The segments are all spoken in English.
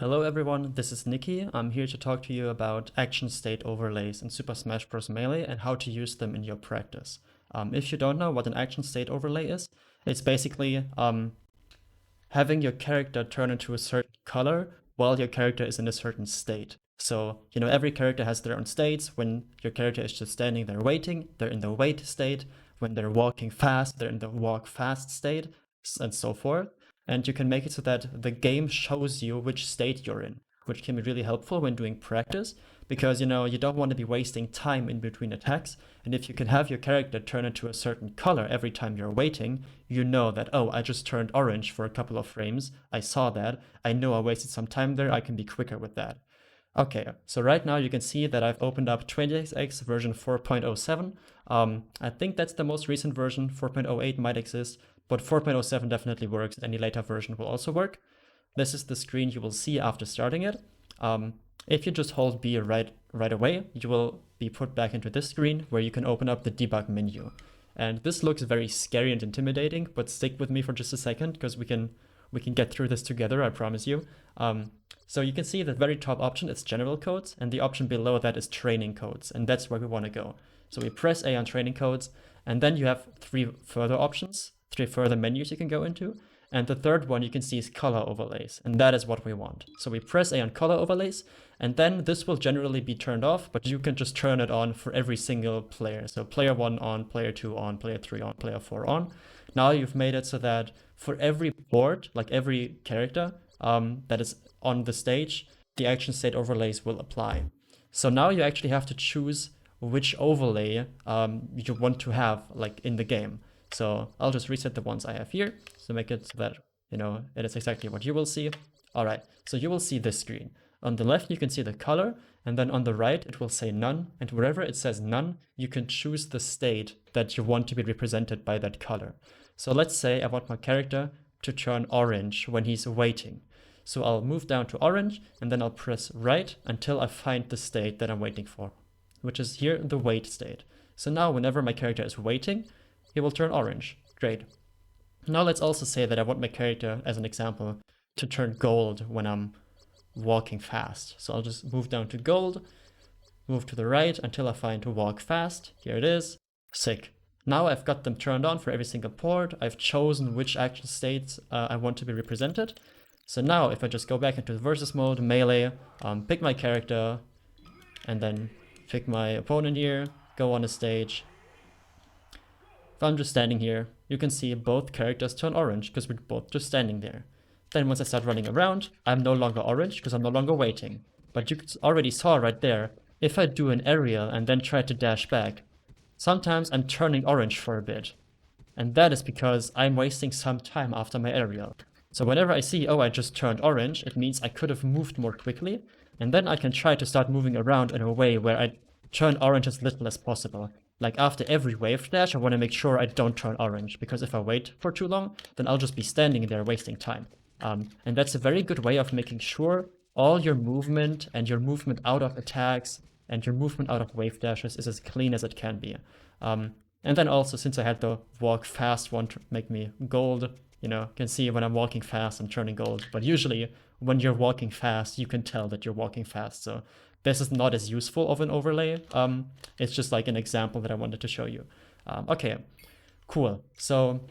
Hello everyone, this is Nikki. I'm here to talk to you about action state overlays in Super Smash Bros. Melee and how to use them in your practice. If you don't know what an action state overlay is, it's basically having your character turn into a certain color while your character is in a certain state. So, every character has their own states. When your character is just standing there waiting, they're in the wait state. When they're walking fast, they're in the walk fast state, and so forth. And you can make it so that the game shows you which state you're in, which can be really helpful when doing practice because you don't want to be wasting time in between attacks. And if you can have your character turn into a certain color every time you're waiting, you know that, oh, I just turned orange for a couple of frames. I saw that. I know I wasted some time there. I can be quicker with that. Okay, so right now you can see that I've opened up 20XX version 4.07. I think that's the most recent version. 4.08 might exist, but 4.07 definitely works. Any later version will also work. This is the screen you will see after starting it. If you just hold B right away, you will be put back into this screen where you can open up the debug menu. And this looks very scary and intimidating, but stick with me for just a second because we can get through this together, I promise you. So you can see the very top option is general codes, and the option below that is training codes, and that's where we want to go. So we press A on training codes, and then you have three further options, three further menus you can go into, and the third one you can see is color overlays, and that is what we want. So we press A on color overlays, and then this will generally be turned off, but you can just turn it on for every single player. So player 1 on, player 2 on, player 3 on, player 4 on. Now you've made it so that for every board, like every character that is on the stage, the action state overlays will apply. So now you actually have to choose which overlay you want to have like in the game. So I'll just reset the ones I have here to make it so that it is exactly what you will see. All right, so you will see this screen. On the left you can see the color, and then on the right it will say none, and wherever it says none you can choose the state that you want to be represented by that color. So let's say I want my character to turn orange when he's waiting. So I'll move down to orange, and then I'll press right until I find the state that I'm waiting for, which is here the wait state. So now whenever my character is waiting, he will turn orange. Great. Now let's also say that I want my character, as an example, to turn gold when I'm walking fast. So I'll just move down to gold, move to the right until I find walk fast. Here it is. Sick. Now I've got them turned on for every single port. I've chosen which action states I want to be represented. So now if I just go back into the versus mode, melee, pick my character, and then pick my opponent here, go on a stage. If I'm just standing here, you can see both characters turn orange because we're both just standing there. Then once I start running around, I'm no longer orange because I'm no longer waiting. But you already saw right there, if I do an aerial and then try to dash back, sometimes I'm turning orange for a bit. And that is because I'm wasting some time after my aerial. So whenever I see, oh, I just turned orange, it means I could have moved more quickly. And then I can try to start moving around in a way where I turn orange as little as possible. Like after every wave dash, I want to make sure I don't turn orange, because if I wait for too long, then I'll just be standing there wasting time. And that's a very good way of making sure all your movement and your movement out of attacks and your movement out of wave dashes is as clean as it can be. And then also, since I had the walk fast one to make me gold, you can see when I'm walking fast, I'm turning gold. But usually when you're walking fast, you can tell that you're walking fast. So this is not as useful of an overlay. It's just like an example that I wanted to show you. Okay, cool. So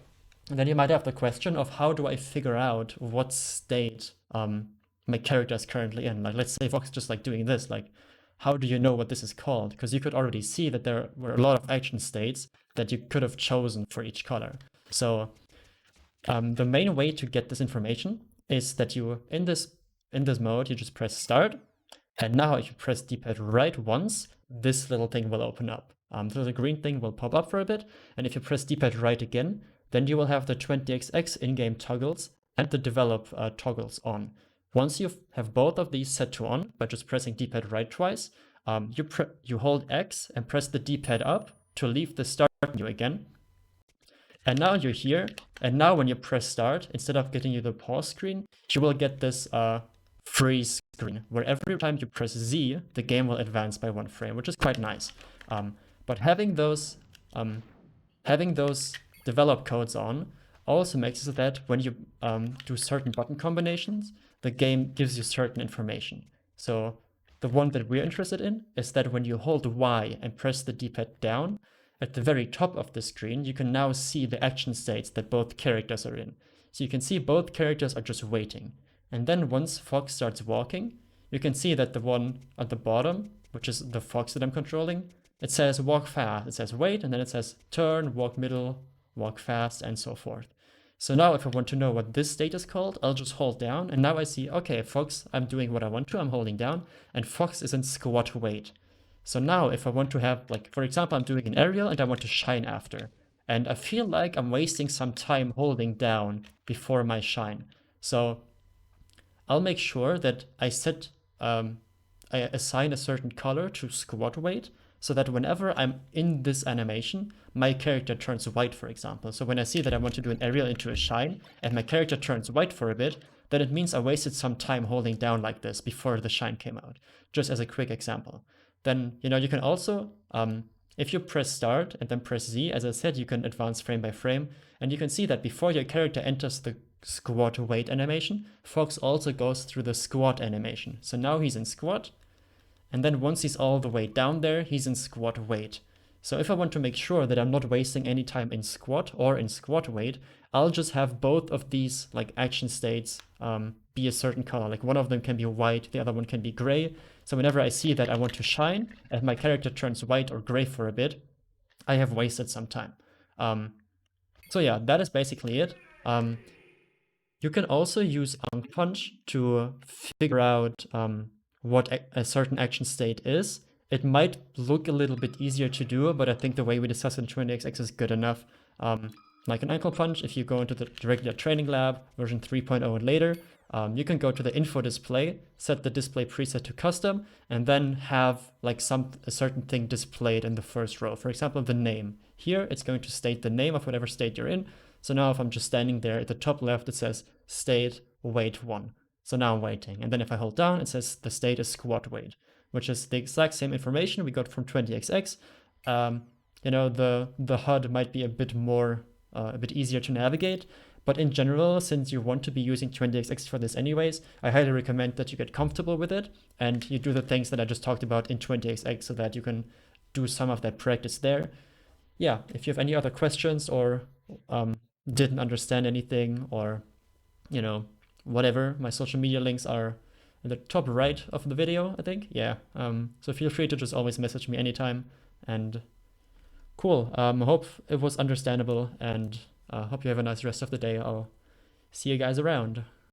then you might have the question of how do I figure out what state my character is currently in? Like, let's say Vox just like doing this, like, how do you know what this is called? Because you could already see that there were a lot of action states that you could have chosen for each color. So the main way to get this information is that you, in this mode, you just press start. And now if you press D-pad right once, this little thing will open up. So the green thing will pop up for a bit. And if you press D-pad right again, then you will have the 20XX in-game toggles and the develop toggles on. Once you have both of these set to on by just pressing D-pad right twice, you hold X and press the D-pad up to leave the start menu again. And now you're here, and now when you press start, instead of getting you the pause screen, you will get this freeze screen, where every time you press Z, the game will advance by 1 frame, which is quite nice. But having those develop codes on also makes it so that when you do certain button combinations, the game gives you certain information. So the one that we're interested in is that when you hold Y and press the D-pad down, at the very top of the screen, you can now see the action states that both characters are in. So you can see both characters are just waiting. And then once Fox starts walking, you can see that the one at the bottom, which is the Fox that I'm controlling, it says walk fast, it says wait, and then it says turn, walk middle, walk fast, and so forth. So now if I want to know what this state is called, I'll just hold down, and now I see, okay, Fox, I'm doing what I want to, I'm holding down, and Fox is in squat wait. So now if I want to have, like, for example, I'm doing an aerial and I want to shine after, and I feel like I'm wasting some time holding down before my shine. So I'll make sure that I assign a certain color to squat weight, so that whenever I'm in this animation, my character turns white, for example. So when I see that I want to do an aerial into a shine, and my character turns white for a bit, then it means I wasted some time holding down like this before the shine came out, just as a quick example. Then, you can also, if you press start and then press Z, as I said, you can advance frame by frame, and you can see that before your character enters the squat wait animation, Fox also goes through the squat animation. So now he's in squat, and then once he's all the way down there, he's in squat wait. So if I want to make sure that I'm not wasting any time in squat or in squat wait, I'll just have both of these like action states be a certain color. Like one of them can be white, the other one can be gray. So whenever I see that I want to shine and my character turns white or gray for a bit, I have wasted some time. So yeah, that is basically it. You can also use Punch to figure out what a certain action state is. It might look a little bit easier to do, but I think the way we discussed it in 20xx is good enough. Like an Ankle Punch, if you go into the regular training lab, version 3.0 and later, you can go to the info display, set the display preset to custom, and then have like a certain thing displayed in the first row. For example, the name. Here, it's going to state the name of whatever state you're in. So now if I'm just standing there at the top left, it says state wait 1. So now I'm waiting. And then if I hold down, it says the state is squat wait, which is the exact same information we got from 20xx. The HUD might be a bit easier to navigate, but in general, since you want to be using 20xx for this anyways, I highly recommend that you get comfortable with it and you do the things that I just talked about in 20xx so that you can do some of that practice there. Yeah, if you have any other questions or didn't understand anything or, whatever, my social media links are in the top right of the video, I think. Yeah, so feel free to just always message me anytime. And cool, hope it was understandable and hope you have a nice rest of the day. I'll see you guys around.